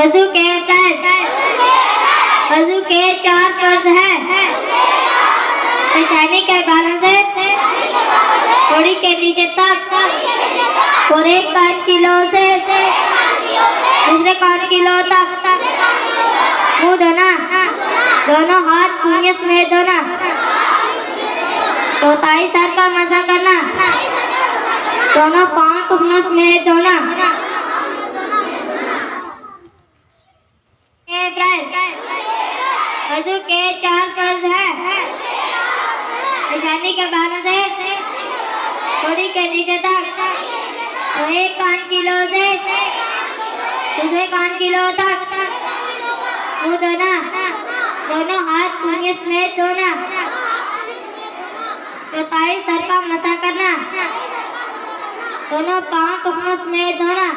वजू के वजू के 4 फर्ज हैं। पेशानी के बालों से थोड़ी के नीचे तक और एक कान की लो से दूसरे कान की लो तक मुंह धोना, दोनों हाथ कुंजे समेत धोना, चौथाई सर का मसा करना, दोनों पांव टुकनों समेत धोना। वजू के 4 फर्ज हैं। पेशानी के बालों से थोड़ी के नीचे तक और एक कान की लो से दूसरे कान की लो तक मुंह धोना, दोनों हाथ कुंजे समेत धोना, चौथाई सर का मसा करना, दोनों पांव टुकनों समेत धोना।